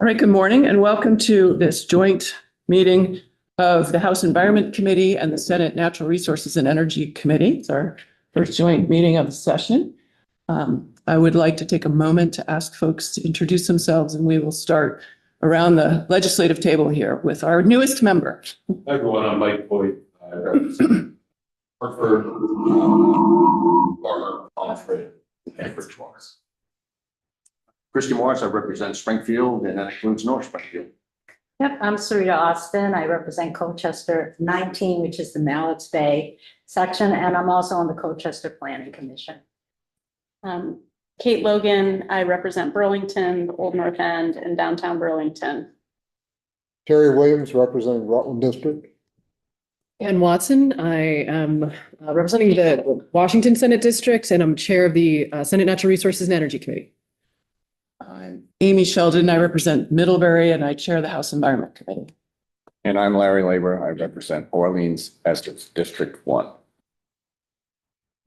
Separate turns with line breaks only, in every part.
All right, good morning and welcome to this joint meeting of the House Environment Committee and the Senate Natural Resources and Energy Committee. It's our first joint meeting of the session. I would like to take a moment to ask folks to introduce themselves, and we will start around the legislative table here with our newest member.
Hi everyone, I'm Mike Boyd. I represent Hartford, Alfred, and Bridgewater.
Christy Morris, I represent Springfield, and that includes North Springfield.
Yep, I'm Sarita Austin. I represent Colchester 19, which is the Mallett's Bay section, and I'm also on the Colchester Planning Commission.
Kate Logan, I represent Burlington, Old North End, and downtown Burlington.
Terry Williams, representing Rutland District.
Ann Watson, I am representing the Washington Senate District, and I'm chair of the Senate Natural Resources and Energy Committee.
I'm Amy Sheldon. I represent Middlebury and I chair the House Environment Committee.
And I'm Larry Labor. I represent Orleans Estes District 1.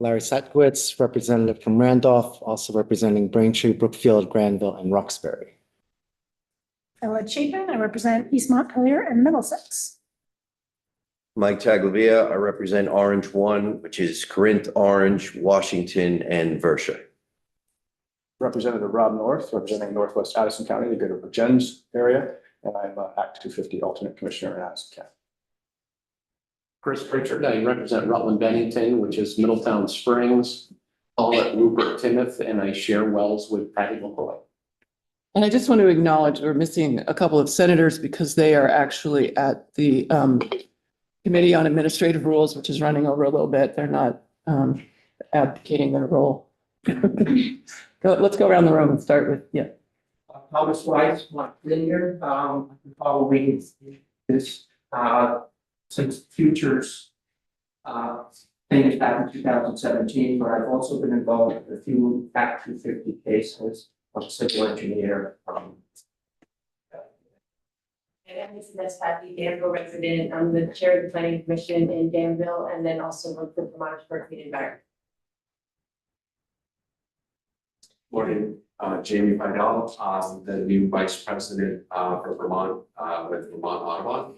Larry Satkowitz, representative from Randolph, also representing Braintree, Brookfield, Granville, and Roxbury.
Ella Chapin, I represent East Montpelier and Middlesex.
Mike Taglavia, I represent Orange 1, which is Corinth, Orange, Washington, and Versio.
Representative Rob North, representing Northwest Addison County, the Greater Virgins area, and I'm Act 250 alternate commissioner in Addison County.
Chris Pritchard, I represent Rutland Bennington, which is Middletown Springs, Paulette Rupert Timoth, and I share wells with Patty McCoy.
And I just want to acknowledge we're missing a couple of senators because they are actually at the Committee on Administrative Rules, which is running over a little bit. They're not advocating their role. Let's go around the room and start with, yeah.
Thomas Weiss, Montpelier, following this, since futures, things back in 2017, but I've also been involved with a few Act 250 cases of civil engineer.
And this is Patty Danville, resident. I'm the chair of the Planning Commission in Danville, and then also work with Vermont Berkeley Environment.
Morning, Jamie Vidal, the new vice president for Vermont with Vermont Audubon.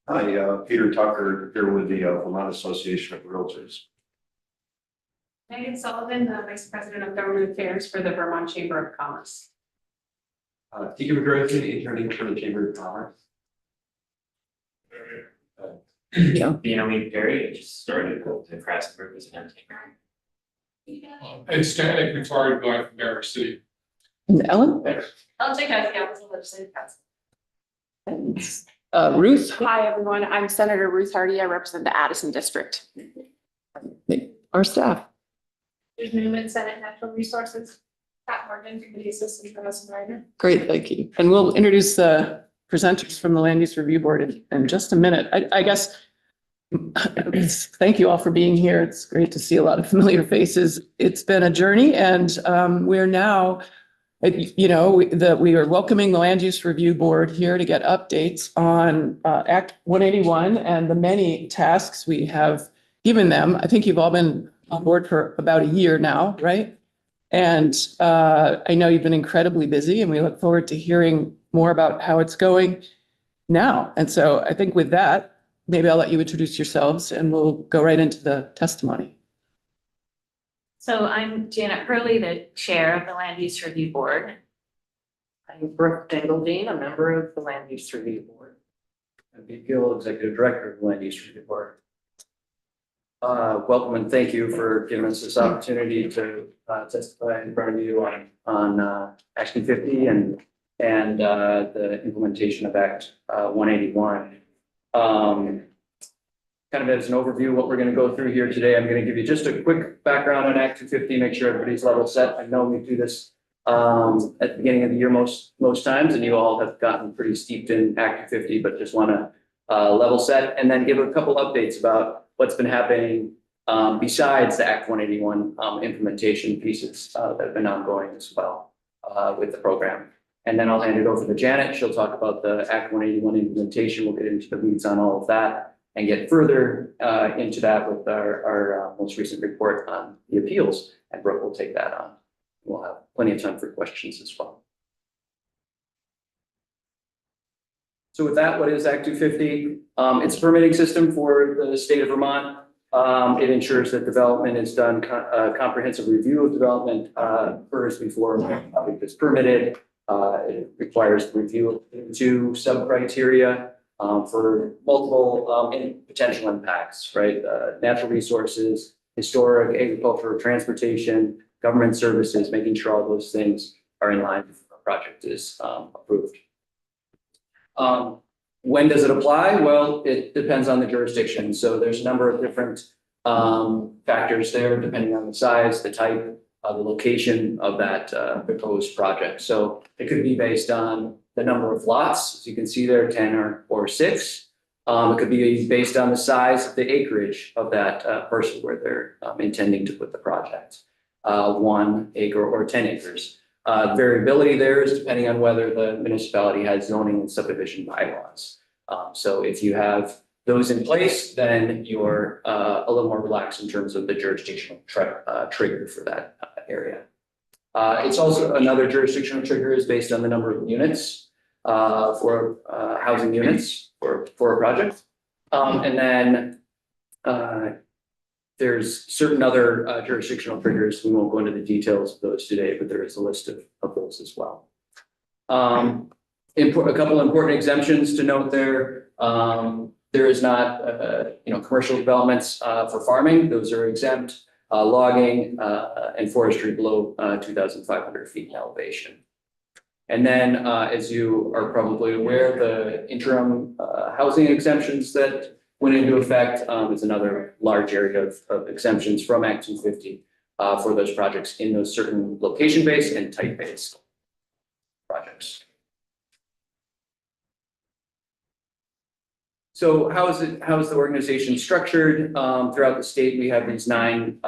Hi, Peter Tucker, here with the Vermont Association of Realtors.
Megan Sullivan, the vice president of government affairs for the Vermont Chamber of Commerce.
Tika McGrath, intern for the Chamber of Commerce.
Naomi Perry, I just started the Crafts representing.
And Stanek, retired guy from Garrick City.
And Ellen?
I'll take out the legislative council.
And Ruth?
Hi, everyone. I'm Senator Ruth Hardy. I represent the Addison District.
Our staff.
There's Newman, Senate Natural Resources. Pat Morgan, Committee Assistant for House Environment.
Great, thank you. And we'll introduce the presenters from the Land Use Review Board in just a minute. I guess, thank you all for being here. It's great to see a lot of familiar faces. It's been a journey and we're now, we are welcoming the Land Use Review Board here to get updates on Act 181 and the many tasks we have given them. I think you've all been on board for about a year now, right? And I know you've been incredibly busy and we look forward to hearing more about how it's going now. And so I think with that, maybe I'll let you introduce yourselves and we'll go right into the testimony.
So I'm Janet Hurley, the chair of the Land Use Review Board.
I'm Brooke Dingledine, a member of the Land Use Review Board. I'm Pete Gill, executive director of the Land Use Review Board. Welcome and thank you for giving us this opportunity to testify in front of you on Action 50 and the implementation of Act 181. Kind of as an overview of what we're going to go through here today, I'm going to give you just a quick background on Act 250, make sure everybody's level set. I know we do this at the beginning of the year most times, and you all have gotten pretty steeped in Act 250, but just want to level set and then give a couple updates about what's been happening besides the Act 181 implementation pieces that have been ongoing as well with the program. And then I'll hand it over to Janet. She'll talk about the Act 181 implementation. We'll get into the weeds on all of that and get further into that with our most recent report on the appeals. And Brooke will take that on. We'll have plenty of time for questions as well. So with that, what is Act 250? It's a permitting system for the state of Vermont. It ensures that development is done, comprehensive review of development first before it's permitted. It requires the review of 2 sub-criteria for multiple potential impacts, right? Natural resources, historic, agricultural, transportation, government services, making sure all those things are in line before a project is approved. When does it apply? Well, it depends on the jurisdiction. So there's a number of different factors there, depending on the size, the type, the location of that proposed project. So it could be based on the number of lots, as you can see there, 10 or 6. It could be based on the size of the acreage of that parcel where they're intending to put the project, 1 acre or 10 acres. Variability there is depending on whether the municipality has zoning and subdivision bylaws. So if you have those in place, then you're a little more relaxed in terms of the jurisdictional trigger for that area. It's also another jurisdictional trigger is based on the number of units for housing units for a project. And then there's certain other jurisdictional triggers. We won't go into the details of those today, but there is a list of those as well. A couple important exemptions to note there. There is not, commercial developments for farming. Those are exempt. Logging and forestry below 2,500 feet in elevation. And then, as you are probably aware, the interim housing exemptions that went into effect is another large area of exemptions from Act 250 for those projects in those certain location-based and type-based projects. So how is the organization structured? Throughout the state, we have these 9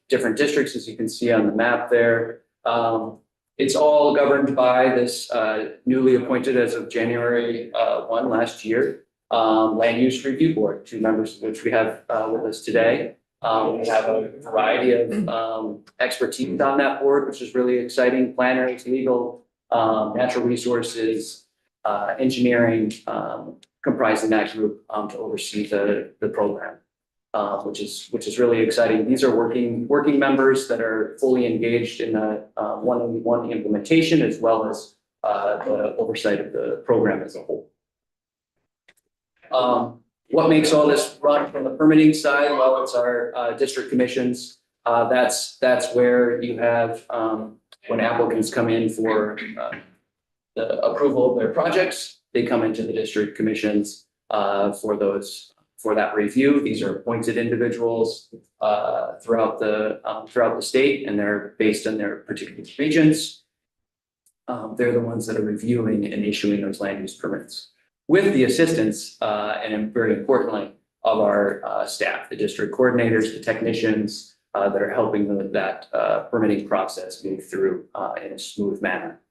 different districts, as you can see on the map there. It's all governed by this newly appointed as of January 1 last year, Land Use Review Board, 2 members of which we have with us today. We have a variety of expertise on that board, which is really exciting: planners, legal, natural resources, engineering, comprising that group to oversee the program, which is really exciting. These are working members that are fully engaged in the one-on-one implementation as well as the oversight of the program as a whole. What makes all this run from the permitting side? Well, it's our district commissions. That's where you have when applicants come in for the approval of their projects. They come into the district commissions for that review. These are appointed individuals throughout the state, and they're based on their particular regions. They're the ones that are reviewing and issuing those land use permits with the assistance, and very importantly, of our staff, the district coordinators, the technicians that are helping that permitting process move through in a smooth manner.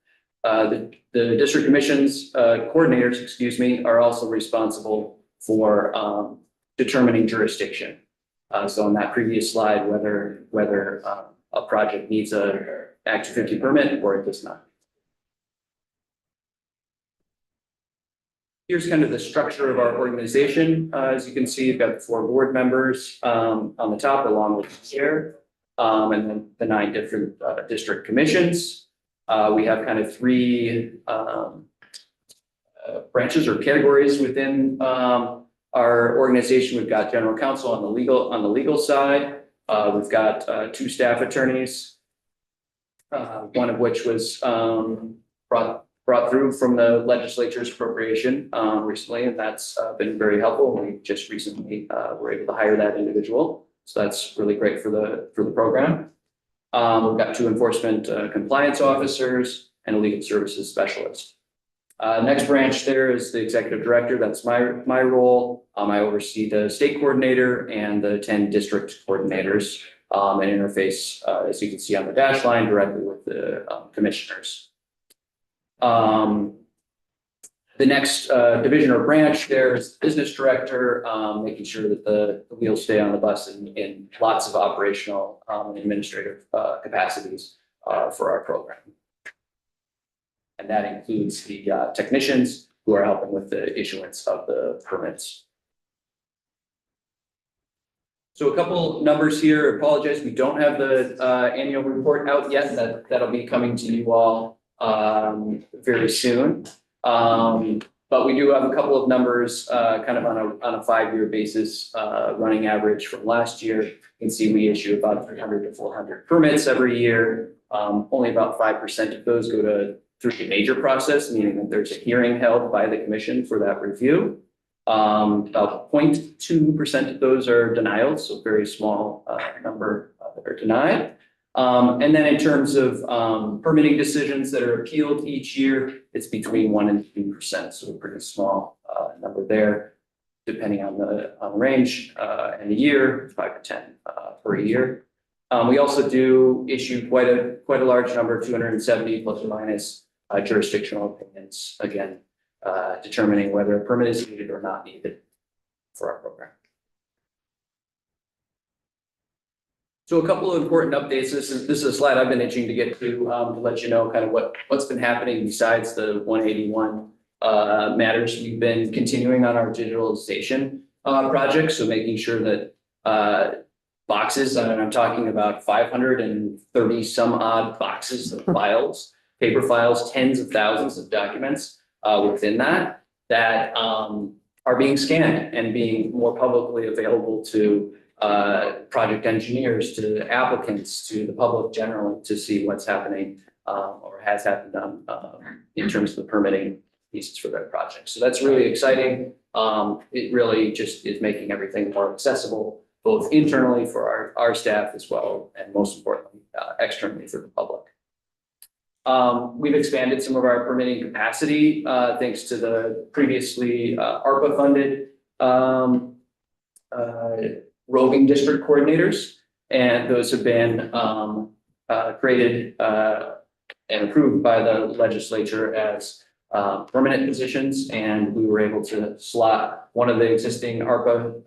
The district commissions coordinators, are also responsible for determining jurisdiction. So on that previous slide, whether a project needs a Act 250 permit or it does not. Here's kind of the structure of our organization. As you can see, you've got the 4 board members on the top, along with the chair, and then the 9 different district commissions. We have kind of 3 branches or categories within our organization. We've got general counsel on the legal side. We've got 2 staff attorneys, one of which was brought through from the legislature's appropriation recently, and that's been very helpful. We just recently were able to hire that individual, so that's really great for the program. We've got 2 enforcement compliance officers and a legal services specialist. Next branch there is the executive director. That's my role. I oversee the state coordinator and the 10 district coordinators and interface, as you can see on the dash line, directly with the commissioners. The next division or branch there is the business director, making sure that the wheels stay on the bus in lots of operational and administrative capacities for our program. And that includes the technicians who are helping with the issuance of the permits. So a couple numbers here. Apologize, we don't have the annual report out yet. That'll be coming to you all very soon. But we do have a couple of numbers kind of on a 5-year basis, running average from last year. You can see we issue about 300 to 400 permits every year. Only about 5% of those go through the major process, meaning that there's a hearing held by the commission for that review. About 0.2% of those are denials, so very small number that are denied. And then in terms of permitting decisions that are appealed each year, it's between 1% and 2%, so a pretty small number there, depending on the range and the year, 5 to 10 per year. We also do issue quite a large number, 270 plus or minus jurisdictional opinions, again, determining whether a permit is needed or not needed for our program. So a couple of important updates. This is a slide I've been itching to get to let you know kind of what's been happening besides the 181 matters. We've been continuing on our digitalization project, so making sure that boxes, and I'm talking about 530 some odd boxes of files, paper files, tens of thousands of documents within that are being scanned and being more publicly available to project engineers, to applicants, to the public generally, to see what's happening or has happened in terms of the permitting pieces for that project. So that's really exciting. It really just is making everything more accessible, both internally for our staff as well, and most importantly, externally for the public. We've expanded some of our permitting capacity thanks to the previously ARPA funded roving district coordinators, and those have been created and approved by the legislature as permanent positions, and we were able to slot one of the existing ARPA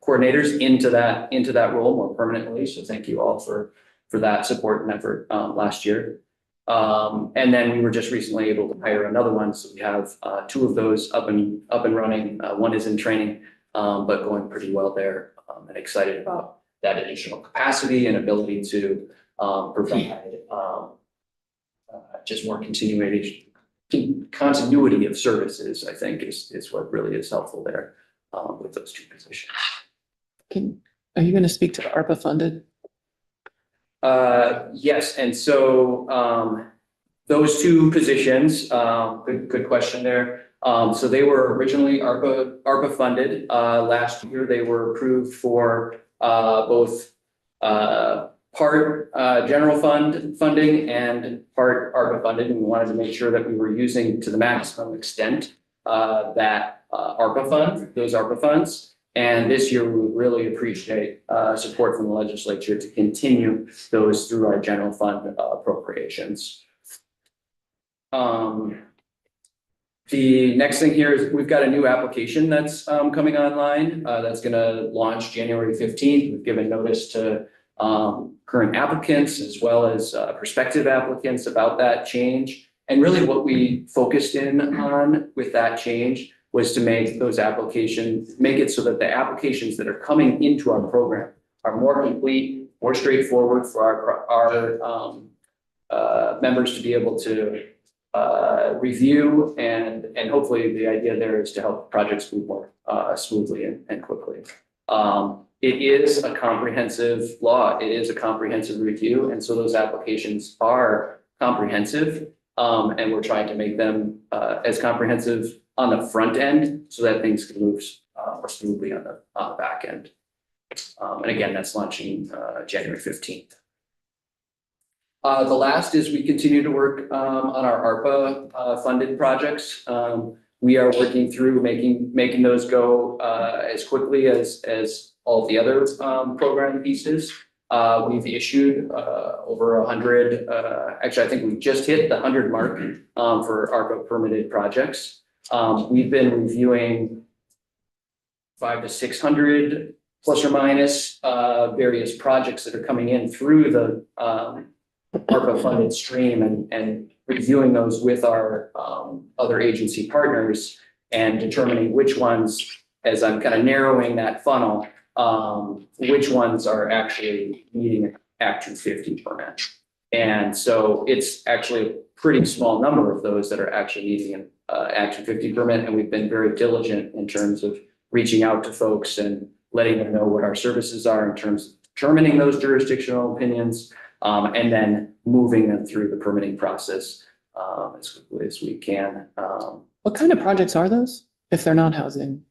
coordinators into that role more permanently. So thank you all for that support and effort last year. And then we were just recently able to hire another one, so we have 2 of those up and running. One is in training, but going pretty well there, and excited about that additional capacity and ability to provide just more continuity of services, I think is what really is helpful there with those 2 positions.
Are you going to speak to the ARPA funded?
Yes, and so those 2 positions, good question there. So they were originally ARPA funded. Last year they were approved for both part general fund funding and part ARPA funded, and we wanted to make sure that we were using to the maximum extent that those ARPA funds. And this year we would really appreciate support from the legislature to continue those through our general fund appropriations. The next thing here is we've got a new application that's coming online that's going to launch January 15th. We've given notice to current applicants as well as prospective applicants about that change. And really what we focused in on with that change was to make those applications, make it so that the applications that are coming into our program are more complete, more straightforward for our members to be able to review, and hopefully the idea there is to help projects move more smoothly and quickly. It is a comprehensive law. It is a comprehensive review, and so those applications are comprehensive, and we're trying to make them as comprehensive on the front end so that things can move more smoothly on the back end. And again, that's launching January 15th. The last is we continue to work on our ARPA funded projects. We are working through making those go as quickly as all the other program pieces. We've issued over 100, actually I think we just hit the 100 mark for ARPA permitted projects. We've been reviewing 500 to 600 plus or minus various projects that are coming in through the ARPA funded stream, and reviewing those with our other agency partners and determining which ones, as I'm kind of narrowing that funnel, which ones are actually needing an Act 250 permit. And so it's actually a pretty small number of those that are actually needing an Act 250 permit. And we've been very diligent in terms of reaching out to folks and letting them know what our services are in terms of determining those jurisdictional opinions, and then moving them through the permitting process as quickly as we can.
What kind of projects are those, if they're not housing,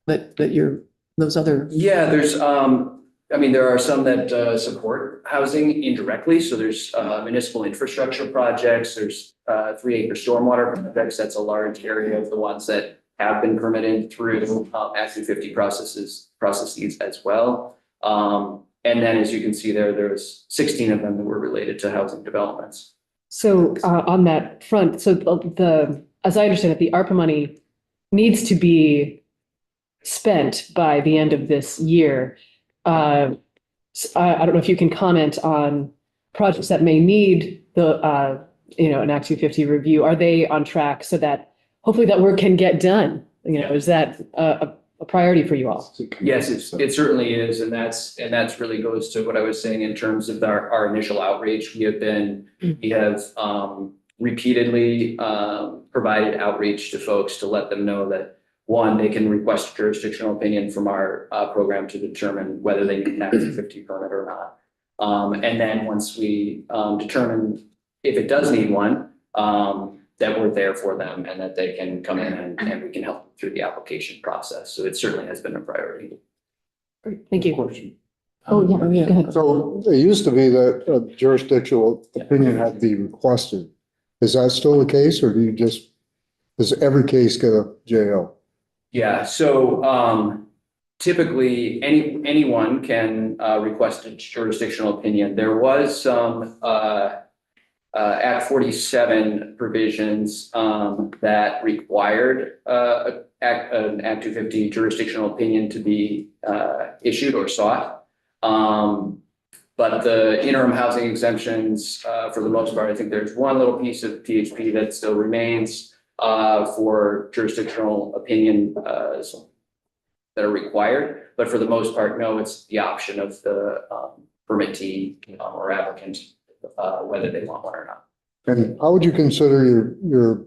that you're, those other?
Yeah, there's, I mean, there are some that support housing indirectly. So there's municipal infrastructure projects, there's 3-acre stormwater projects. That's a large area of the ones that have been permitted through Act 250 processes as well. And then as you can see there's 16 of them that were related to housing developments.
So on that front, so as I understand it, the ARPA money needs to be spent by the end of this year. I don't know if you can comment on projects that may need the, an Act 250 review. Are they on track so that hopefully that work can get done? Is that a priority for you all?
Yes, it certainly is. And that's really goes to what I was saying in terms of our initial outreach. We have repeatedly provided outreach to folks to let them know that, one, they can request a jurisdictional opinion from our program to determine whether they need an Act 250 permit or not. And then once we determine if it does need one, that we're there for them and that they can come in and we can help them through the application process. So it certainly has been a priority.
Great, thank you.
Question.
Oh, yeah, go ahead.
So it used to be that a jurisdictional opinion had to be requested. Is that still the case, or does every case get a JO?
Yeah, so typically anyone can request a jurisdictional opinion. There was some Act 47 provisions that required an Act 250 jurisdictional opinion to be issued or sought. But the interim housing exemptions, for the most part, I think there's one little piece of PHP that still remains for jurisdictional opinion that are required. But for the most part, no, it's the option of the permittee or applicant whether they want one or not.
And how would you consider your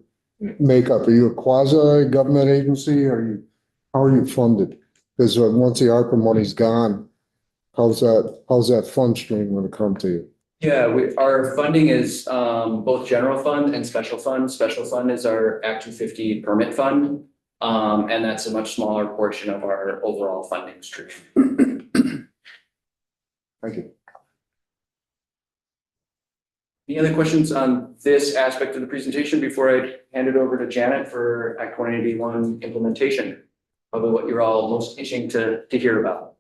makeup? Are you a quasi-government agency? How are you funded? Because once the ARPA money's gone, how's that fund stream going to come to you?
Yeah, our funding is both general fund and special fund. Special fund is our Act 250 permit fund, and that's a much smaller portion of our overall funding stream.
Thank you.
Any other questions on this aspect of the presentation before I hand it over to Janet for Act 181 implementation? Probably what you're all most itching to hear about.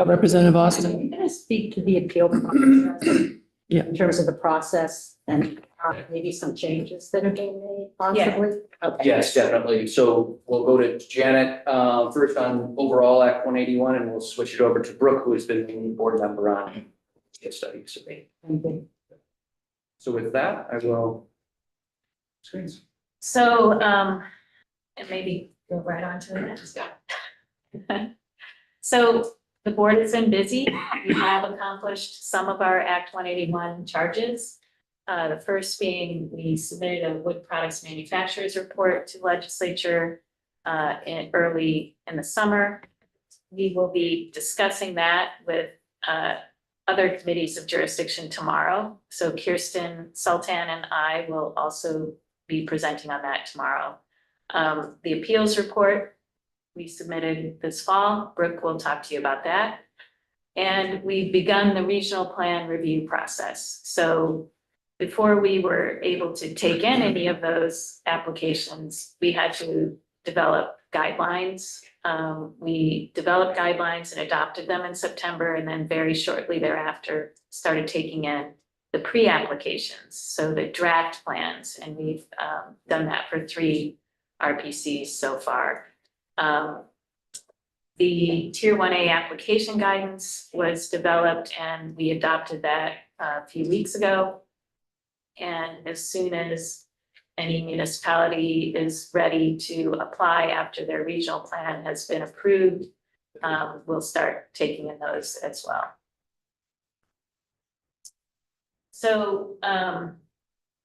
Representative Austin.
I'm going to speak to the appeal process.
Yeah.
In terms of the process and maybe some changes that are being made possibly. Okay.
Yes, definitely. So we'll go to Janet first on overall Act 181, and we'll switch it over to Brooke, who has been the board member on case studies. So with that, I will screens.
So, and maybe go right on to the next. So the board has been busy. We have accomplished some of our Act 181 charges. The first being we submitted a wood products manufacturers report to legislature early in the summer. We will be discussing that with other committees of jurisdiction tomorrow. So Kirsten Sultan and I will also be presenting on that tomorrow. The appeals report we submitted this fall. Brooke will talk to you about that. And we've begun the regional plan review process. So before we were able to take in any of those applications, we had to develop guidelines. We developed guidelines and adopted them in September, and then very shortly thereafter started taking in the pre-applications, so the draft plans, and we've done that for 3 RPCs so far. The Tier 1A application guidance was developed and we adopted that a few weeks ago. And as soon as any municipality is ready to apply after their regional plan has been approved, we'll start taking in those as well. So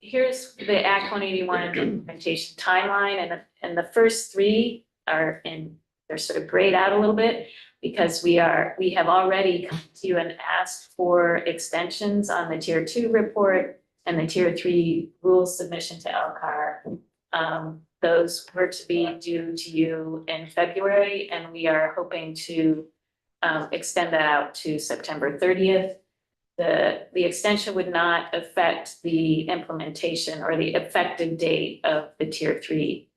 here's the Act 181 implementation timeline, and the first three are they're sort of grayed out a little bit because we have already come to you and asked for extensions on the Tier 2 report and the Tier 3 rule submission to LCAR. Those were to be due to you in February, and we are hoping to extend that out to September 30th. The extension would not affect the implementation or the effective date of the Tier 3.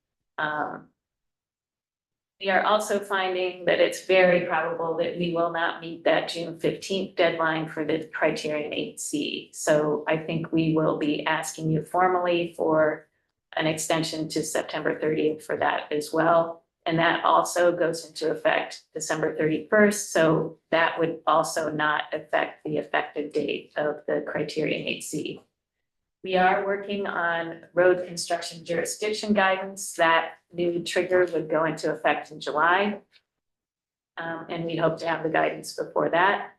We are also finding that it's very probable that we will not meet that June 15th deadline for the Criterion 8C. So I think we will be asking you formally for an extension to September 30th for that as well. And that also goes into effect December 31st. So that would also not affect the effective date of the Criterion 8C. We are working on road construction jurisdiction guidance. That new trigger would go into effect in July. And we hope to have the guidance before that.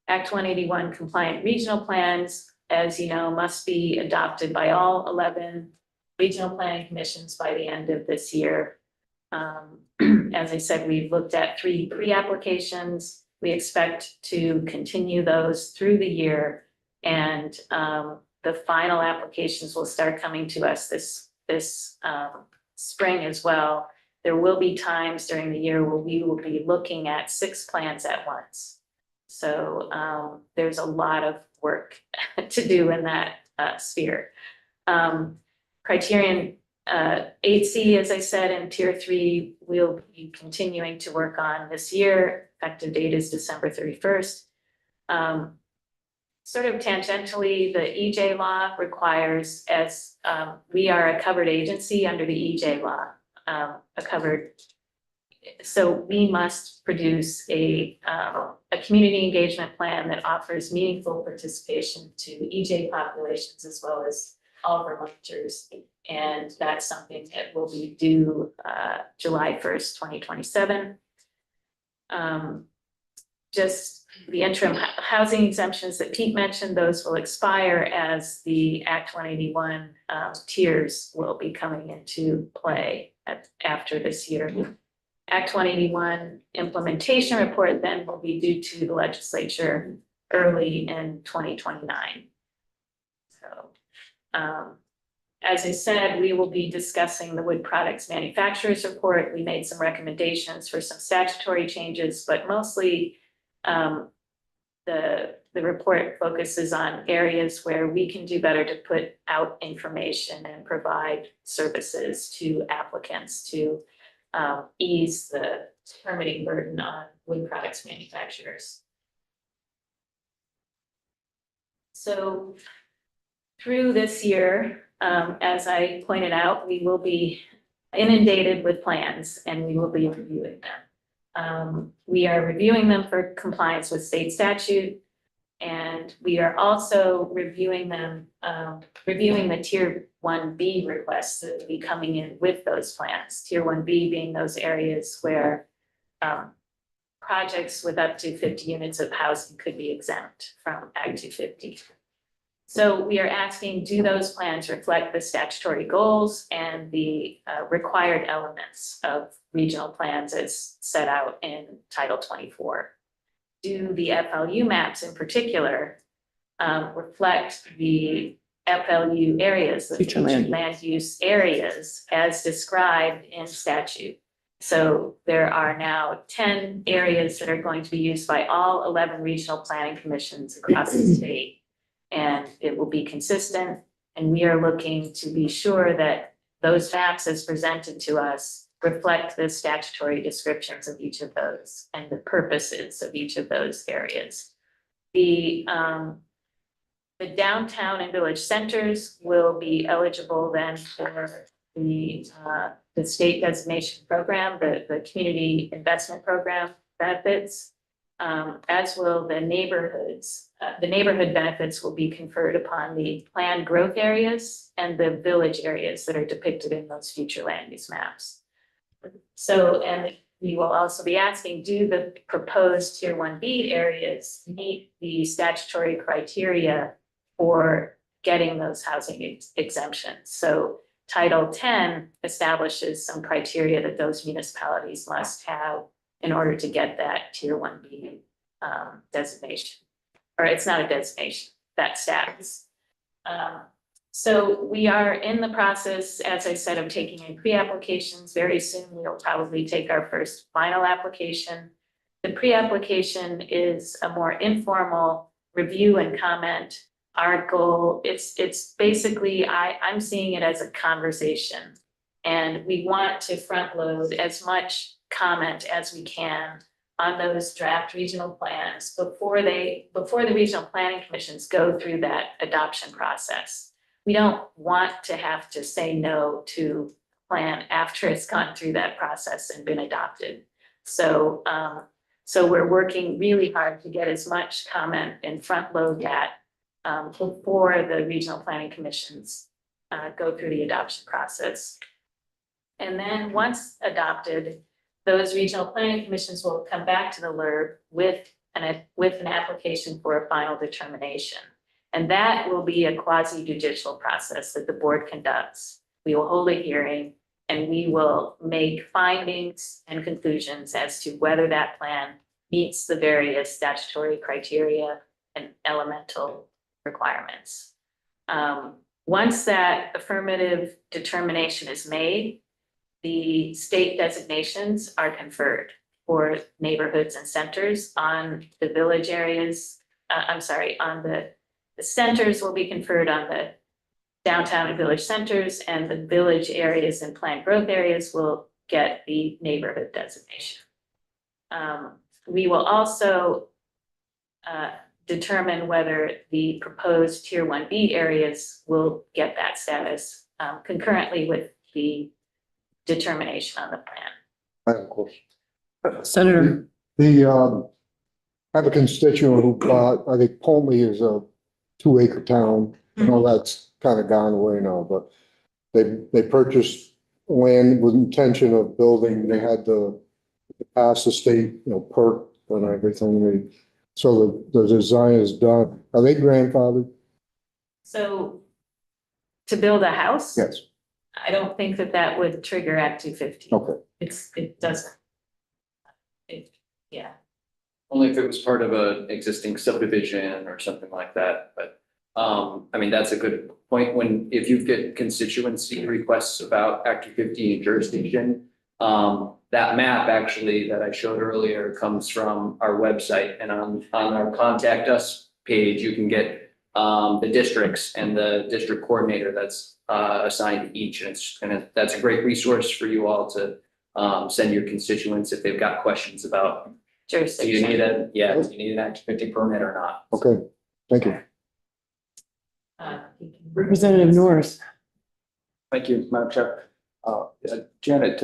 Act 181 compliant regional plans, as you know, must be adopted by all 11 regional planning commissions by the end of this year. As I said, we've looked at 3 pre-applications. We expect to continue those through the year, and the final applications will start coming to us this spring as well. There will be times during the year where we will be looking at 6 plans at once. So there's a lot of work to do in that sphere. Criterion 8C, as I said, and Tier 3 we'll be continuing to work on this year. Effective date is December 31st. Sort of tangentially, the EJ law requires, as we are a covered agency under the EJ law, so we must produce a community engagement plan that offers meaningful participation to EJ populations as well as all Vermonters. And that's something that will be due July 1st, 2027. Just the interim housing exemptions that Pete mentioned, those will expire as the Act 181 tiers will be coming into play after this year. Act 181 implementation report then will be due to the legislature early in 2029. So, as I said, we will be discussing the wood products manufacturers report. We made some recommendations for some statutory changes, but mostly the report focuses on areas where we can do better to put out information and provide services to applicants to ease the permitting burden on wood products manufacturers. So through this year, as I pointed out, we will be inundated with plans and we will be reviewing them. We are reviewing them for compliance with state statute, and we are also reviewing them, reviewing the Tier 1B requests that will be coming in with those plans. Tier 1B being those areas where projects with up to 50 units of housing could be exempt from Act 250. So we are asking, do those plans reflect the statutory goals and the required elements of regional plans as set out in Title 24? Do the FLU maps in particular reflect the FLU areas, the
Future
future
land
land use areas as described in statute? So there are now 10 areas that are going to be used by all 11 regional planning commissions across the state. And it will be consistent, and we are looking to be sure that those maps as presented to us reflect the statutory descriptions of each of those and the purposes of each of those areas. The downtown and village centers will be eligible then for the state designation program, the community investment program benefits, as will the neighborhoods the neighborhood benefits will be conferred upon the planned growth areas and the village areas that are depicted in those future land use maps. So, and we will also be asking, do the proposed tier 1B areas meet the statutory criteria for getting those housing exemptions? So Title 10 establishes some criteria that those municipalities must have in order to get that tier 1B designation. Or it's not a designation, that status. So we are in the process, as I said, of taking in pre-applications. Very soon, we'll probably take our first final application. The pre-application is a more informal review and comment. Our goal, it's basically, I'm seeing it as a conversation. And we want to front load as much comment as we can on those draft regional plans before the regional planning commissions go through that adoption process. We don't want to have to say no to plan after it's gone through that process and been adopted. So we're working really hard to get as much comment and front load that before the regional planning commissions go through the adoption process. And then once adopted, those regional planning commissions will come back to the LURB with an application for a final determination. And that will be a quasi-judicial process that the board conducts. We will hold a hearing and we will make findings and conclusions as to whether that plan meets the various statutory criteria and elemental requirements. Once that affirmative determination is made, the state designations are conferred for neighborhoods and centers on the village areas. On the centers will be conferred on the downtown and village centers, and the village areas and planned growth areas will get the neighborhood designation. We will also determine whether the proposed tier 1B areas will get that status concurrently with the determination on the plan.
I have a question.
Senator,
I have a constituent who bought, I think Pulteney is a 2-acre town. I know that's kind of gone away now, but they purchased land with intention of building. They had to pass the state, perk and everything. So the design is done. Are they grandfathered?
So to build a house?
Yes.
I don't think that would trigger Act 250.
Okay.
It doesn't. Yeah.
Only if it was part of an existing subdivision or something like that, but I mean, that's a good point. If you get constituency requests about Act 250 jurisdiction, that map actually that I showed earlier comes from our website, and on our contact us page, you can get the districts and the district coordinator that's assigned to each, and that's a great resource for you all to send your constituents if they've got questions about. Do you need an Act 250 permit or not?
Okay, thank you.
Representative Norris.
Thank you, Madam Chair. Janet,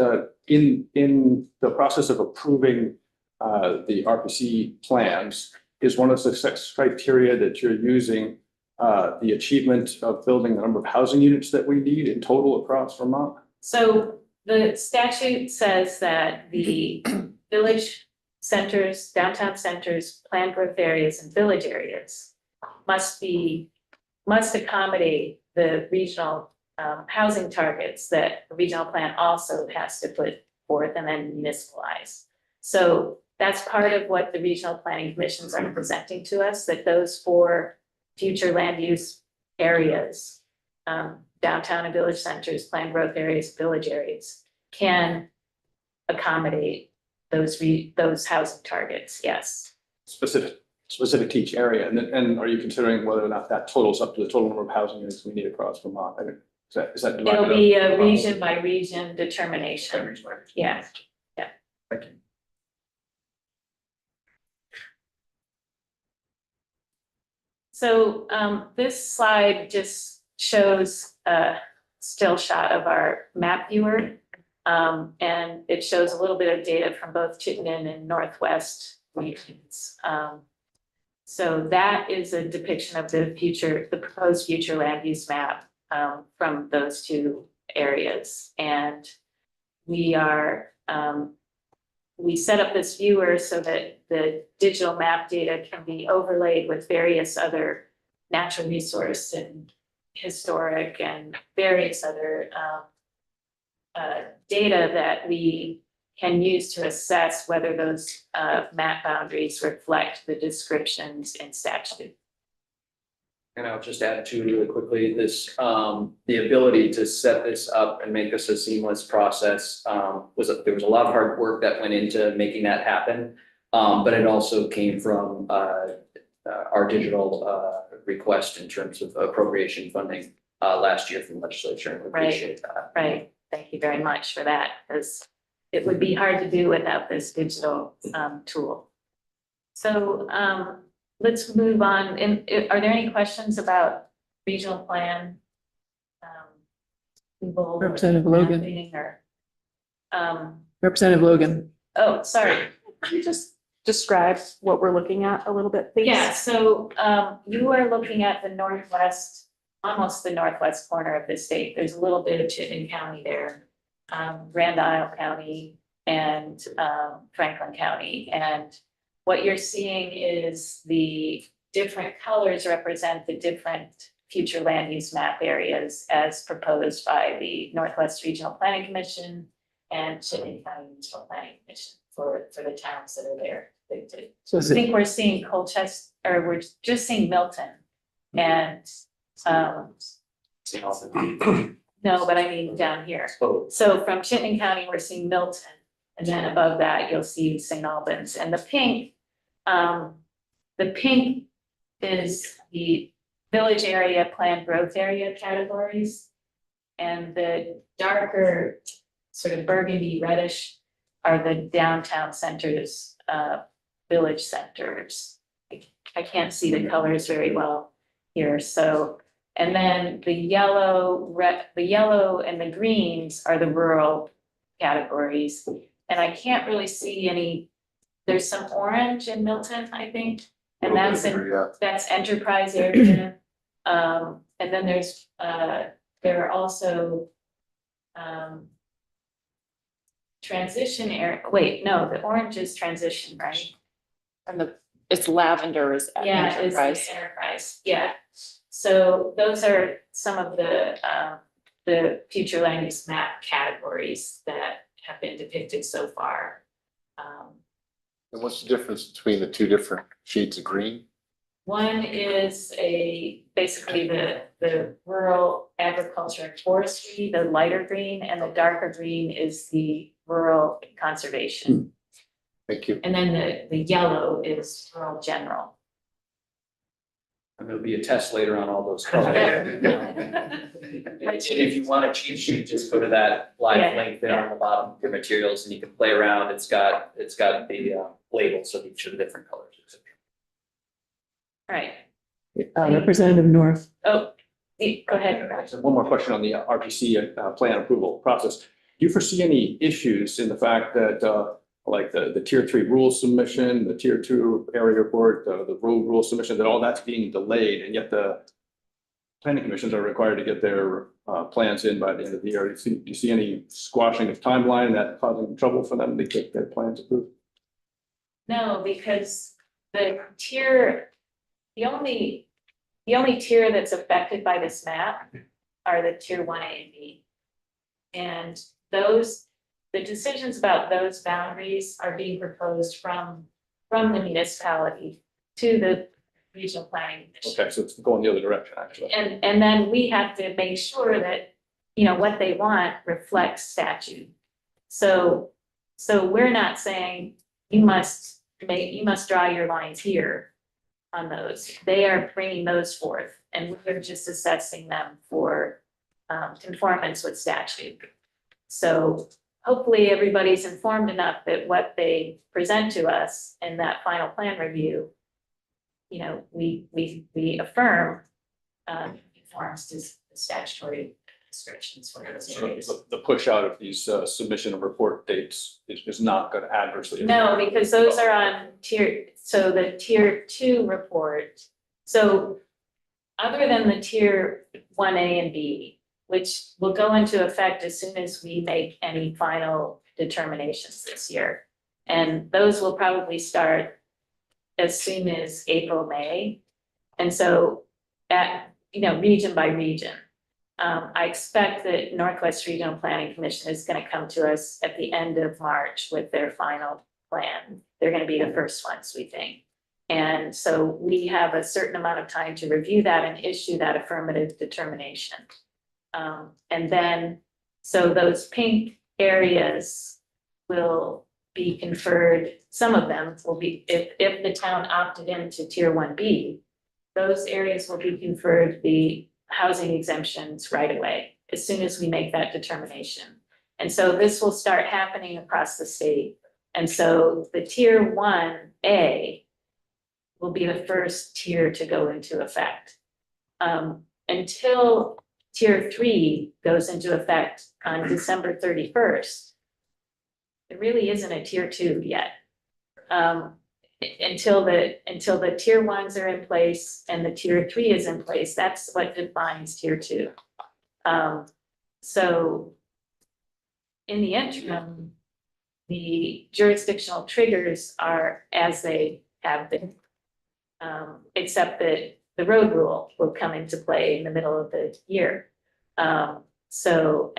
in the process of approving the RPC plans, is one of the success criteria that you're using the achievement of building the number of housing units that we need in total across Vermont?
So the statute says that the village centers, downtown centers, planned growth areas, and village areas must accommodate the regional housing targets that the regional plan also has to put forth and then municipalize. So that's part of what the regional planning commissions are presenting to us, that those 4 future land use areas, downtown and village centers, planned growth areas, village areas, can accommodate those housing targets, yes.
Specific to each area, and are you considering whether or not that totals up to the total number of housing units we need across Vermont? I mean, is that divided
It'll
up?
be a region by region determination, yeah.
Thank you.
So this slide just shows a still shot of our map viewer. And it shows a little bit of data from both Chittenden and Northwest regions. So that is a depiction of the future, the proposed future land use map from those two areas. And we are, we set up this viewer so that the digital map data can be overlaid with various other natural resource and historic and various other data that we can use to assess whether those map boundaries reflect the descriptions in statute.
And I'll just add to really quickly, this, the ability to set this up and make this a seamless process, there was a lot of hard work that went into making that happen. But it also came from, our digital, request in terms of appropriation funding, last year from legislature, and we appreciate that.
Right, thank you very much for that, because it would be hard to do without this digital tool. So let's move on. And are there any questions about regional plan? Google
Representative Logan.
mapping or,
Representative Logan.
oh, sorry.
Could you just describe what we're looking at a little bit, please?
Yeah, so you are looking at the northwest, almost the northwest corner of the state. There's a little bit of Chittenden County there, Grand Isle County and Franklin County. And what you're seeing is the different colors represent the different future land use map areas as proposed by the Northwest Regional Planning Commission and Chittenden County Regional Planning Commission for the towns that are there.
So
I
is it,
think we're seeing Colchester, or we're just seeing Milton and, no, but I mean down here.
Oh,
So from Chittenden County, we're seeing Milton, and then above that, you'll see St. Albans. And the pink is the village area, planned growth area categories. And the darker sort of burgundy reddish are the downtown centers, village centers. I can't see the colors very well here, so. And then the yellow and the greens are the rural categories. And I can't really see any, there's some orange in Milton, I think. And that's that's enterprise area. And then there's, there are also, transition area, wait, no, the orange is transition, right?
And it's lavender is
Yeah, it's
enterprise.
the enterprise, yeah. So those are some of the future land use map categories that have been depicted so far.
And what's the difference between the two different shades of green?
One is basically the rural agriculture and forestry, the lighter green, and the darker green is the rural conservation.
Thank you.
And then the yellow is rural general.
And there'll be a test later on all those colors. If you want a cheat sheet, just go to that live
Yeah,
link there on the bottom of your materials and you can play around. It's got the labels of each of the different colors, et cetera.
All right,
Representative North.
oh, go ahead.
So one more question on the RPC plan approval process. Do you foresee any issues in the fact that like the tier 3 rule submission, the tier 2 area report, the road rule submission, that all that's being delayed, and yet the planning commissions are required to get their plans in by the end of the year? Do you see any squashing of timeline that causing trouble for them to get their plans approved?
No, because the only tier that's affected by this map are the tier 1A and B. And the decisions about those boundaries are being proposed from the municipality to the regional planning commission.
Okay, so it's going the other direction, actually.
And then we have to make sure that, you know, what they want reflects statute. So we're not saying you must draw your lines here on those. They are bringing those forth and we're just assessing them for conformance with statute. So hopefully everybody's informed enough that what they present to us in that final plan review, you know, we affirm conforms to the statutory restrictions for those
So
areas.
the push out of these submission of report dates is not going to adversely.
No, because those are on so the tier 2 report. So other than the tier 1A and B, which will go into effect as soon as we make any final determinations this year. And those will probably start as soon as April, May. And so region by region. I expect that Northwest Regional Planning Commission is going to come to us at the end of March with their final plan. They're going to be the first ones, we think. And so we have a certain amount of time to review that and issue that affirmative determination. And then, so those pink areas will be conferred, some of them will be, if the town opted into tier 1B, those areas will be conferred the housing exemptions right away, as soon as we make that determination. And so this will start happening across the state. And so the tier 1A will be the first tier to go into effect. Until tier 3 goes into effect on December 31st, there really isn't a tier 2 yet. Until the tier 1s are in place and the tier 3 is in place, that's what defines tier 2. So in the interim, the jurisdictional triggers are as they have been, except that the road rule will come into play in the middle of the year. So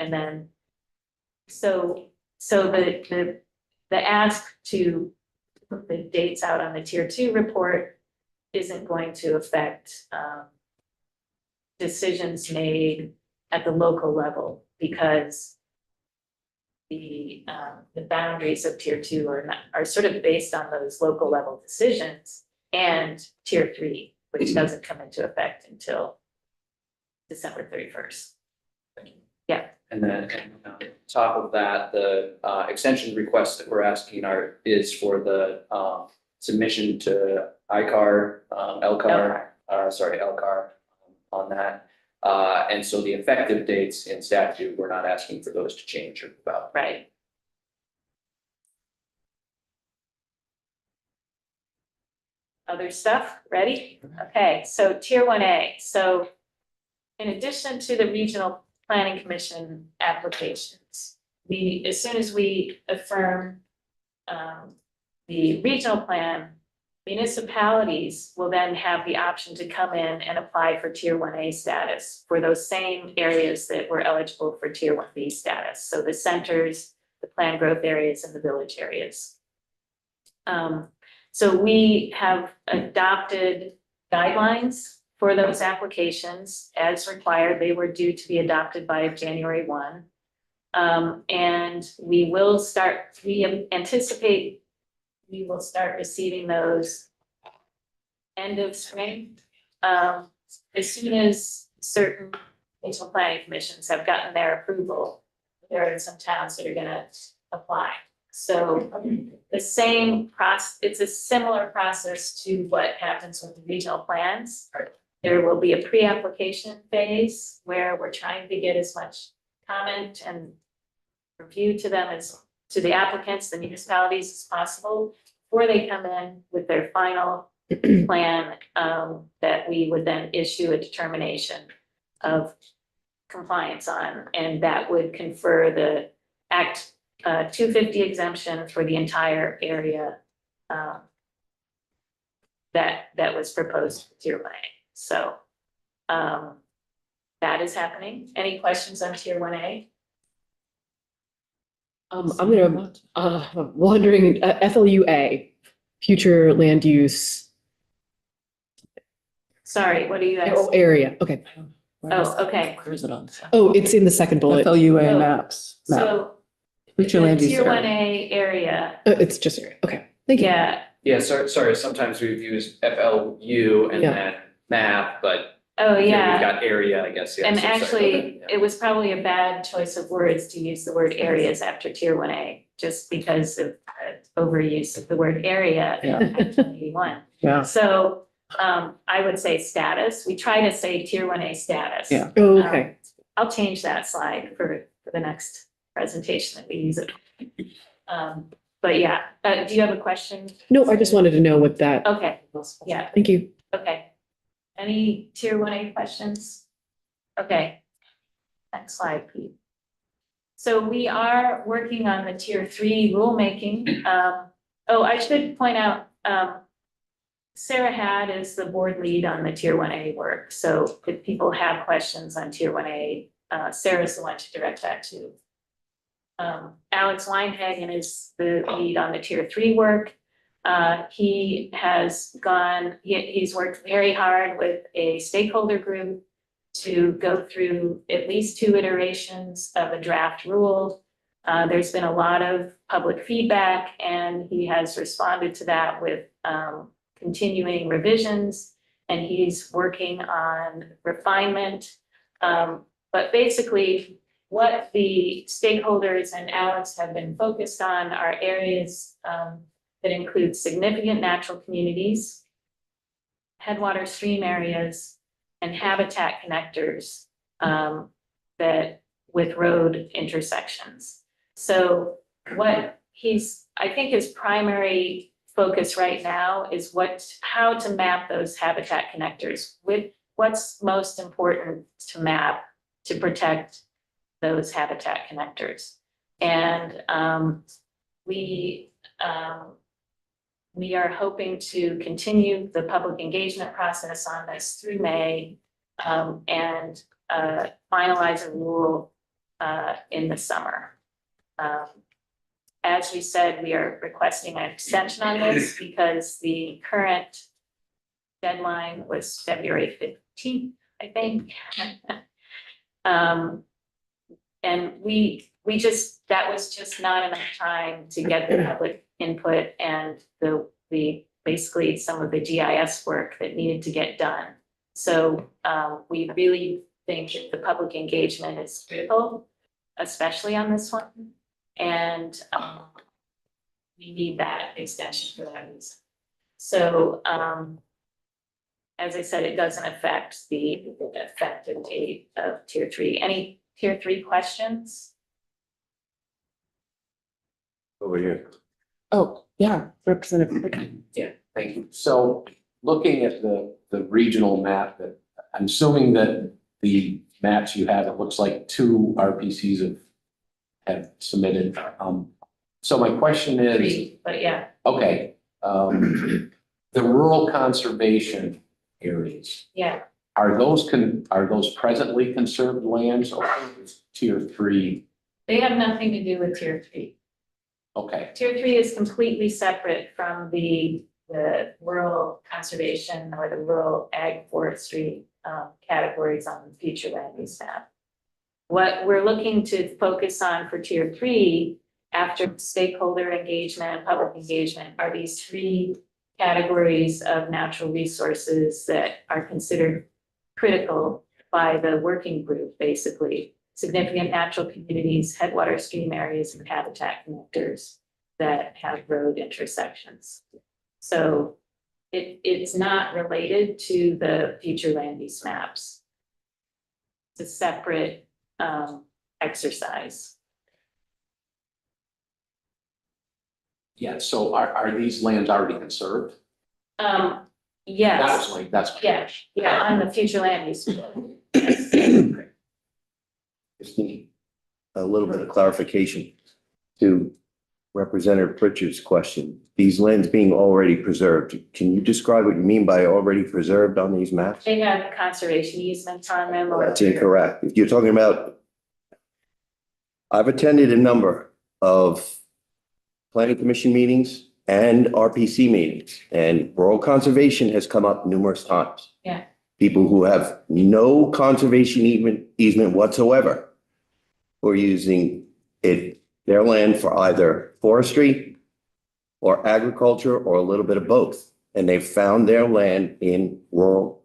the ask to put the dates out on the tier 2 report isn't going to affect decisions made at the local level, because the boundaries of tier 2 are sort of based on those local level decisions, and tier 3, which doesn't come into effect until December 31st. Yeah.
And then on top of that, the extension request that we're asking is for the submission to LCAR on that. And so the effective dates in statute, we're not asking for those to change or about.
Right. Other stuff, ready? Okay, so tier 1A. So in addition to the regional planning commission applications, as soon as we affirm the regional plan, municipalities will then have the option to come in and apply for tier 1A status for those same areas that were eligible for tier 1B status. So the centers, the planned growth areas, and the village areas. So we have adopted guidelines for those applications as required. They were due to be adopted by January 1. And we anticipate we will start receiving those end of spring. As soon as certain regional planning commissions have gotten their approval, there are some towns that are gonna apply. So the same process, it's a similar process to what happens with the regional plans. There will be a pre-application phase where we're trying to get as much comment and review to them to the applicants, the municipalities as possible, before they come in with their final plan, that we would then issue a determination of compliance on, and that would confer the Act 250 exemption for the entire area that was proposed for tier 1A. So that is happening. Any questions on tier 1A?
I'm wondering, FLUA, future land use.
Sorry, what do you guys?
Oh, area, okay.
Oh, okay.
Where is it on?
Oh, it's in the second bullet.
FLUA
Oh,
maps. map.
So
Future
the
land use
tier
area.
1A area,
It's just area, okay, thank you.
yeah.
Yeah, sorry, sometimes we've used FLU and
Yeah.
then map, but
Oh,
here
yeah.
we've got area, I guess. Yeah,
And
so sorry.
actually, it was probably a bad choice of words to use the word areas after tier 1A, just because of overuse of the word area in
Yeah.
Act 181.
Yeah.
So I would say status. We try to say tier 1A status.
Yeah.
Oh, okay.
I'll change that slide for the next presentation that we use it. But yeah, do you have a question?
No, I just wanted to know what that,
Okay, yeah,
thank you.
okay. Any tier 1A questions? Okay. Next slide, Pete. So we are working on the tier 3 rulemaking. I should point out, Sarah Had is the board lead on the tier 1A work. So if people have questions on tier 1A, Sarah's the one to direct that to. Alex Weinhagen is the lead on the tier 3 work. He has he's worked very hard with a stakeholder group to go through at least 2 iterations of a draft rule. There's been a lot of public feedback, and he has responded to that with continuing revisions, and he's working on refinement. But basically, what the stakeholders and Alex have been focused on are areas that include significant natural communities, headwater stream areas, and habitat connectors that with road intersections. So what I think his primary focus right now is how to map those habitat connectors, with what's most important to map to protect those habitat connectors. And we are hoping to continue the public engagement process on this through May and finalize a rule in the summer. As we said, we are requesting an extension on this because the current deadline was February 15th, I think. And that was just not enough time to get the public input and basically some of the GIS work that needed to get done. So we really think that the public engagement is critical, especially on this one. And we need that extension for that reason. So as I said, it doesn't affect the effective date of tier 3. Any tier 3 questions?
Over here.
Oh, yeah, Representative.
Yeah, thank you. So looking at the regional map, that I'm assuming that the maps you have, it looks like 2 RPCs have submitted. So my question is.
3, but yeah.
Okay, the rural conservation areas,
Yeah,
are those presently conserved lands or is tier 3?
they have nothing to do with tier 3.
Okay,
Tier 3 is completely separate from the rural conservation or the rural ag forestry categories on the future land use map. What we're looking to focus on for tier 3, after stakeholder engagement and public engagement, are these 3 categories of natural resources that are considered critical by the working group, basically. Significant natural communities, headwater stream areas, and habitat connectors that have road intersections. So it's not related to the future land use maps. It's a separate exercise.
yeah, so are these lands already conserved?
Yes.
That's.
Yeah, on the future land use.
Just need a little bit of clarification to Representative Pritchard's question. These lands being already preserved, can you describe what you mean by already preserved on these maps?
They have conservation easements on them. or
That's incorrect. If you're talking about, I've attended a number of planning commission meetings and RPC meetings, and rural conservation has come up numerous times.
Yeah.
People who have no conservation easement whatsoever were using their land for either forestry or agriculture or a little bit of both. And they found their land in rural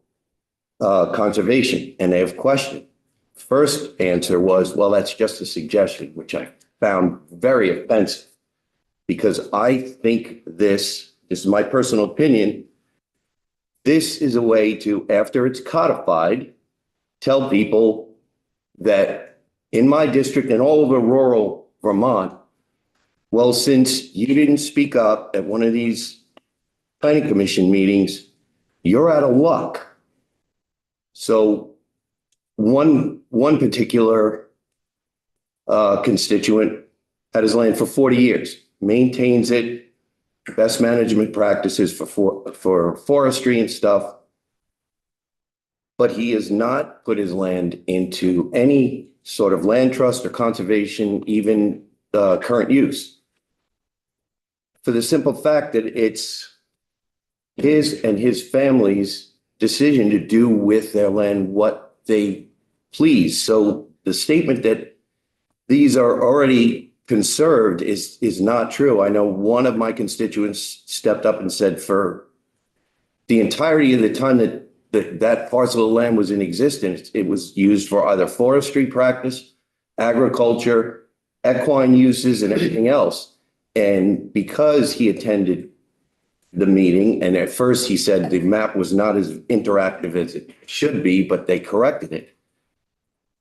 conservation, and they have questioned. First answer was, well, that's just a suggestion, which I found very offensive. Because I think this is my personal opinion, this is a way to, after it's codified, tell people that in my district and all over rural Vermont, well, since you didn't speak up at one of these planning commission meetings, you're out of luck. So one particular constituent had his land for 40 years, maintains it, best management practices for forestry and stuff. But he has not put his land into any sort of land trust or conservation, even current use. For the simple fact that it's his and his family's decision to do with their land what they please. So the statement that these are already conserved is not true. I know one of my constituents stepped up and said for the entirety of the time that parcel of land was in existence, it was used for either forestry practice, agriculture, equine uses, and everything else. And because he attended the meeting, and at first he said the map was not as interactive as it should be, but they corrected it.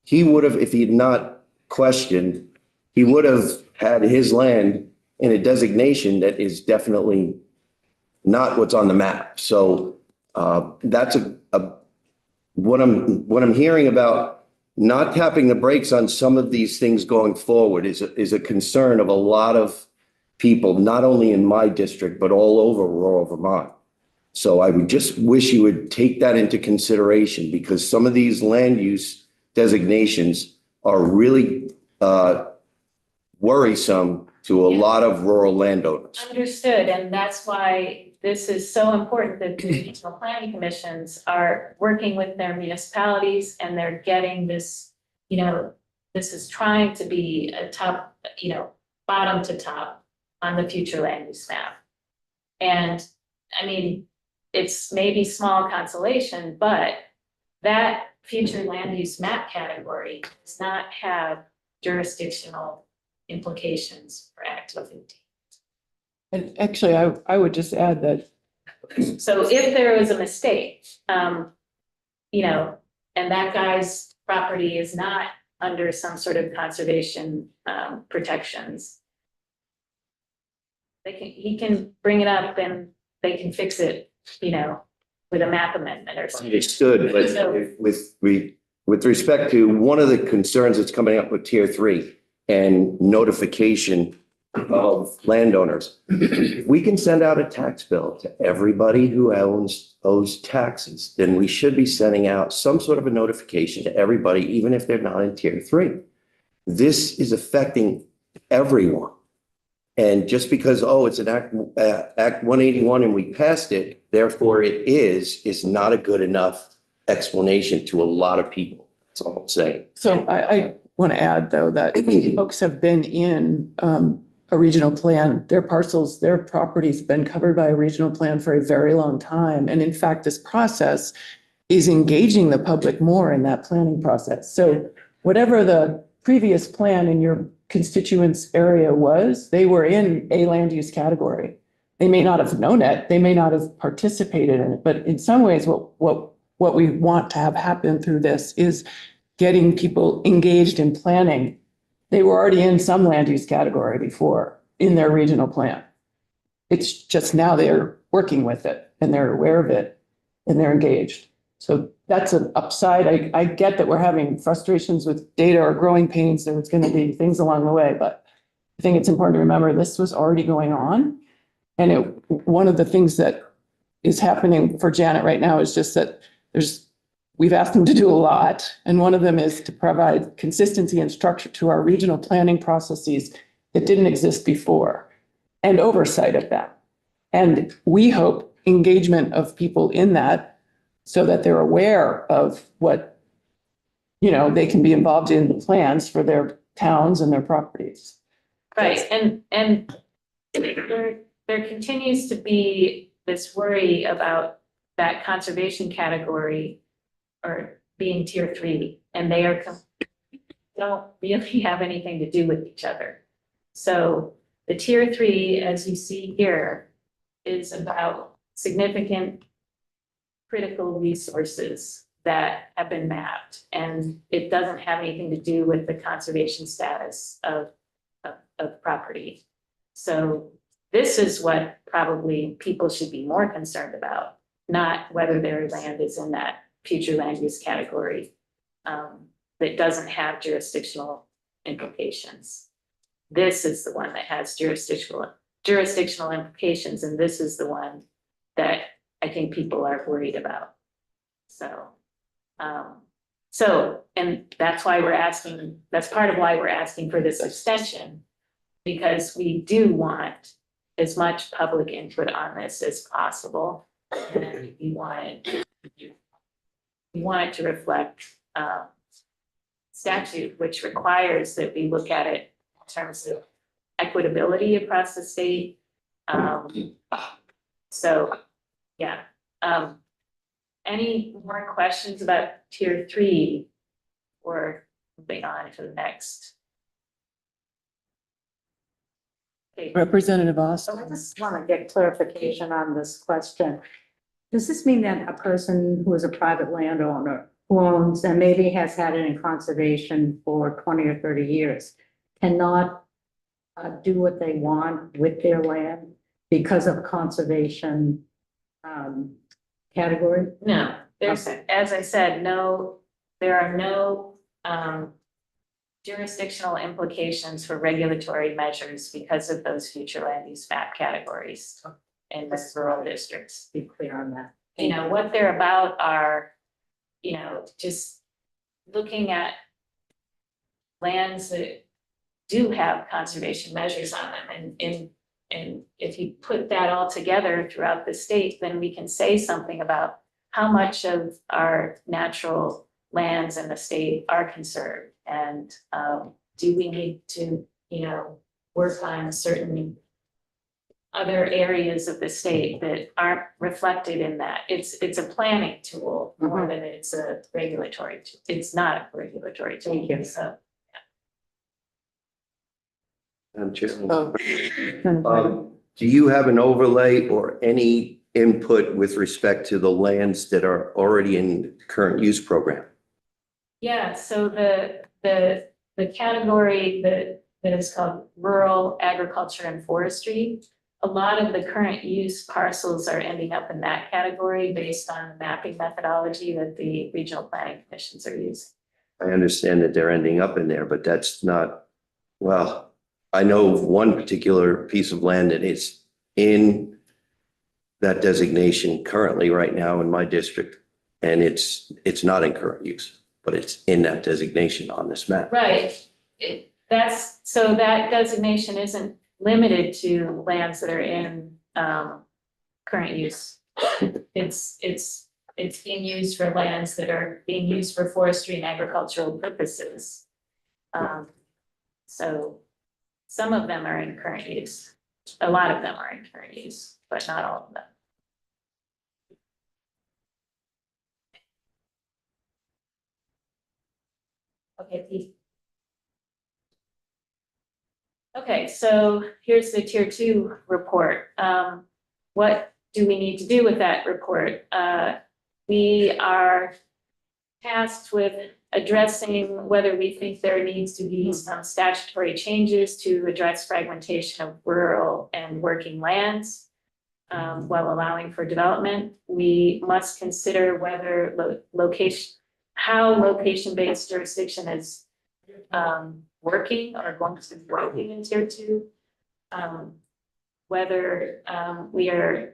He would have, if he had not questioned, he would have had his land in a designation that is definitely not what's on the map. So that's what I'm hearing about not tapping the brakes on some of these things going forward is a concern of a lot of people, not only in my district, but all over rural Vermont. So I would just wish you would take that into consideration, because some of these land use designations are really worrisome to a lot of rural landowners.
Understood, and that's why this is so important that the regional planning commissions are working with their municipalities, and they're getting this, this is trying to be a top, bottom to top on the future land use map. And I mean, it's maybe small consolation, but that future land use map category does not have jurisdictional implications for Act 215.
And actually, I would just add that.
So if there was a mistake, and that guy's property is not under some sort of conservation protections, he can bring it up and they can fix it, with a map amendment or something.
Understood, but
So-
with respect to one of the concerns that's coming up with tier 3 and notification of landowners, if we can send out a tax bill to everybody who owes taxes, then we should be sending out some sort of a notification to everybody, even if they're not in tier 3. This is affecting everyone. And just because, it's an Act 181 and we passed it, therefore it is not a good enough explanation to a lot of people. That's all I'm saying.
So I want to add, though, that folks have been in a regional plan. Their parcels, their property's been covered by a regional plan for a very long time. And in fact, this process is engaging the public more in that planning process. So whatever the previous plan in your constituents area was, they were in a land use category. They may not have known it, they may not have participated in it, but in some ways, what we want to have happen through this is getting people engaged in planning. They were already in some land use category before in their regional plan. It's just now they're working with it and they're aware of it and they're engaged. So that's an upside. I get that we're having frustrations with data or growing pains. There's going to be things along the way, but I think it's important to remember this was already going on. And one of the things that is happening for Janet right now is just that we've asked them to do a lot. And one of them is to provide consistency and structure to our regional planning processes that didn't exist before and oversight of that. And we hope engagement of people in that so that they're aware of what, they can be involved in the plans for their towns and their properties.
Right, and there continues to be this worry about that conservation category or being tier 3, and they don't really have anything to do with each other. So the tier 3, as you see here, is about significant critical resources that have been mapped, and it doesn't have anything to do with the conservation status of property. So this is what probably people should be more concerned about, not whether their land is in that future land use category that doesn't have jurisdictional implications. This is the one that has jurisdictional implications, and this is the one that I think people are worried about. And that's why we're asking, that's part of why we're asking for this extension, because we do want as much public input on this as possible. And we want it to reflect statute, which requires that we look at it in terms of equitability across the state. Any more questions about tier 3 or moving on to the next? Okay.
Representative
So
Austin.
I just want to get clarification on this question. Does this mean that a person who is a private landowner who owns and maybe has had it in conservation for 20 or 30 years cannot do what they want with their land because of conservation category?
No, there's, as I said, there are no jurisdictional implications for regulatory measures because of those future land use map categories in the rural districts.
Be clear on that.
You know, what they're about are, you know, just looking at lands that do have conservation measures on them. And if you put that all together throughout the state, then we can say something about how much of our natural lands in the state are conserved. And do we need to, you know, work on certain other areas of the state that aren't reflected in that? It's a planning tool more than it's a regulatory. It's not a regulatory tool.
Thank you.
So
Chairman. Do you have an overlay or any input with respect to the lands that are already in the current use program?
yeah, so the category that is called rural agriculture and forestry, a lot of the current use parcels are ending up in that category based on the mapping methodology that the regional planning commissions are using.
I understand that they're ending up in there, but that's not, well, I know of one particular piece of land that is in that designation currently right now in my district. And it's not in current use, but it's in that designation on this map.
Right, so that designation isn't limited to lands that are in current use. It's being used for lands that are being used for forestry and agricultural purposes. So some of them are in current use. A lot of them are in current use, but not all of them. Okay, Pete. Okay, so here's the tier 2 report. What do we need to do with that report? We are tasked with addressing whether we think there needs to be some statutory changes to address fragmentation of rural and working lands while allowing for development. We must consider whether how location-based jurisdiction is working or going to be working in tier 2. Whether we are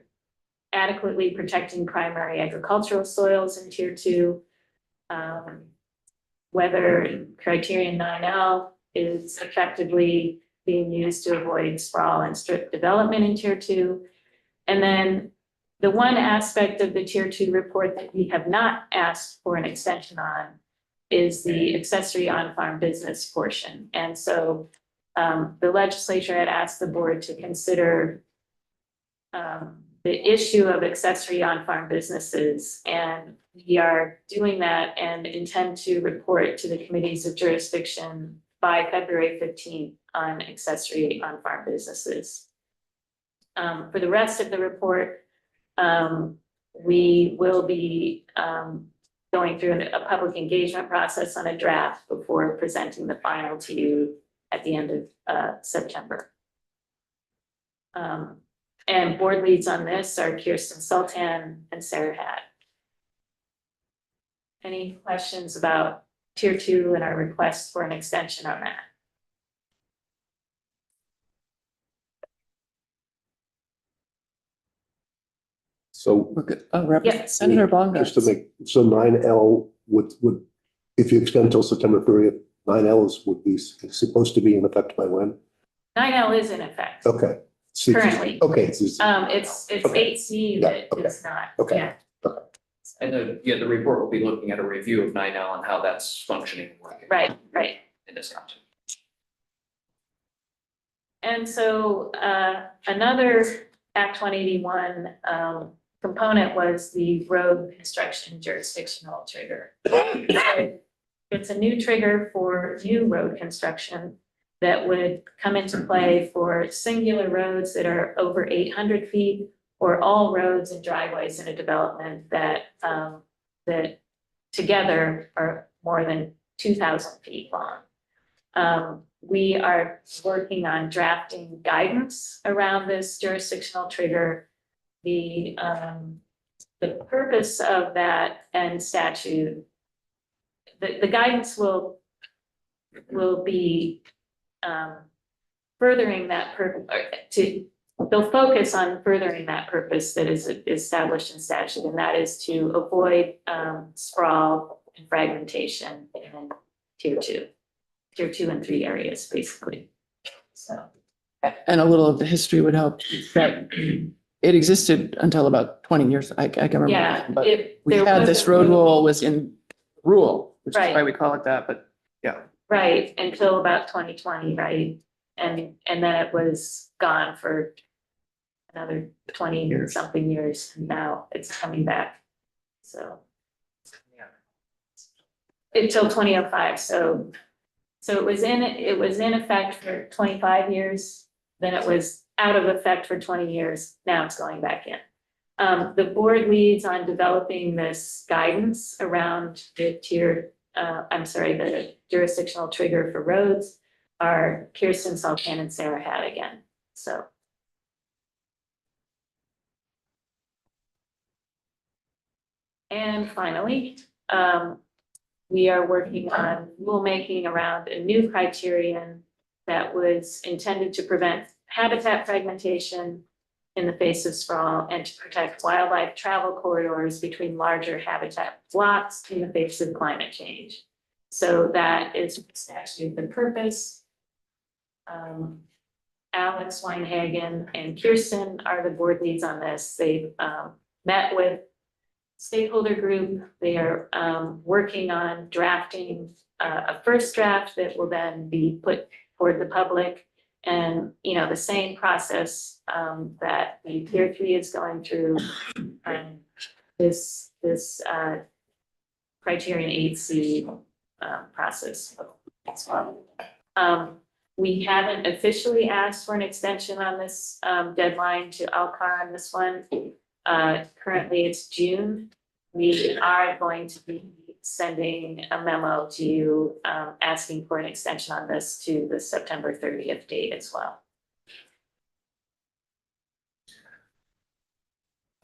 adequately protecting primary agricultural soils in tier 2. Whether criterion 9L is effectively being used to avoid sprawl and strip development in tier 2. And then the one aspect of the tier 2 report that we have not asked for an extension on is the accessory on-farm business portion. And so the legislature had asked the board to consider the issue of accessory on-farm businesses, and we are doing that and intend to report to the committees of jurisdiction by February 15th on accessory on-farm businesses. For the rest of the report, we will be going through a public engagement process on a draft before presenting the final to you at the end of September. And board leads on this are Kirsten Sultan and Sarah Hatt. Any questions about tier 2 and our request for an extension on that?
So
We're good. Senator Bonga.
just to make, so 9L would, if you extend till September 30th, 9L would be supposed to be in effect by when?
9L is in effect.
Okay.
Currently.
Okay.
It's
Okay.
8C
Yeah,
that
okay.
is not.
Okay.
Yeah.
And the report will be looking at a review of 9L and how that's functioning and working.
Right, right.
In this context.
And so another Act 181 component was the road construction jurisdictional trigger. It's a new trigger for new road construction that would come into play for singular roads that are over 800 feet or all roads and driveways in a development that that together are more than 2,000 feet long. We are working on drafting guidance around this jurisdictional trigger. The purpose of that and statute, the guidance will be furthering that they'll focus on furthering that purpose that is established in statute, and that is to avoid sprawl and fragmentation in tier 2 and 3 areas, basically. So.
And a little of the history would help, that it existed until about 20 years, I can remember.
Yeah,
But
if
we
there
had
was
this
a
road rule was in rule, which is
Right.
why we call it that, but yeah.
Right, until about 2020, right? And then it was gone for another 20 something years, and now it's coming back, so. Until 2005, so it was in effect for 25 years, then it was out of effect for 20 years, now it's going back in. The board leads on developing this guidance around the the jurisdictional trigger for roads are Kirsten Sultan and Sarah Hatt again, so. And finally, we are working on rulemaking around a new criterion that was intended to prevent habitat fragmentation in the face of sprawl and to protect wildlife travel corridors between larger habitat blocks in the face of climate change. So that is statute the purpose. Alex Weinhagen and Kirsten are the board leads on this. They've met with stakeholder group. They are working on drafting a first draft that will then be put toward the public. And, the same process that the tier 3 is going through, this criterion 8C process as well. We haven't officially asked for an extension on this deadline to Alcar on this one. Currently it's June. We are going to be sending a memo to you asking for an extension on this to the September 30th date as well.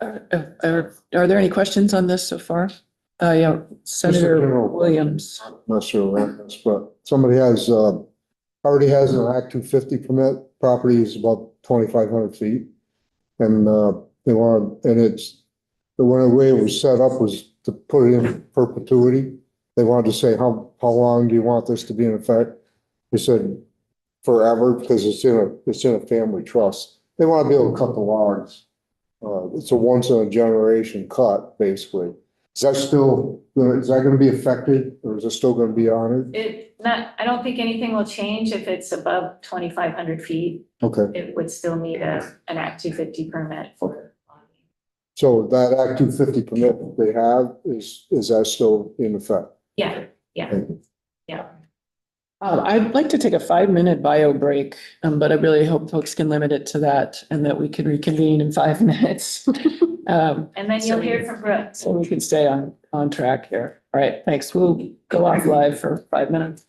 Are there any questions on this so far? Yeah, Senator
general-
Williams.
Not sure about this, but somebody already has an Act 250 permit, property is about 2,500 feet. And they want, and the way it was set up was to put it in perpetuity. They wanted to say, how long do you want this to be in effect? They said forever, because it's in a family trust. They want to be able to cut the logs. It's a once in a generation cut, basically. Is that gonna be affected, or is it still gonna be honored?
I don't think anything will change if it's above 2,500 feet.
Okay,
It would still need an Act 250 permit for.
so that Act 250 permit they have, is that still in effect?
Yeah.
I'd like to take a 5-minute bio break, but I really hope folks can limit it to that and that we can reconvene in 5 minutes.
And then you'll hear from Brooke.
So we can stay on track here. All right, thanks. We'll go off live for 5 minutes.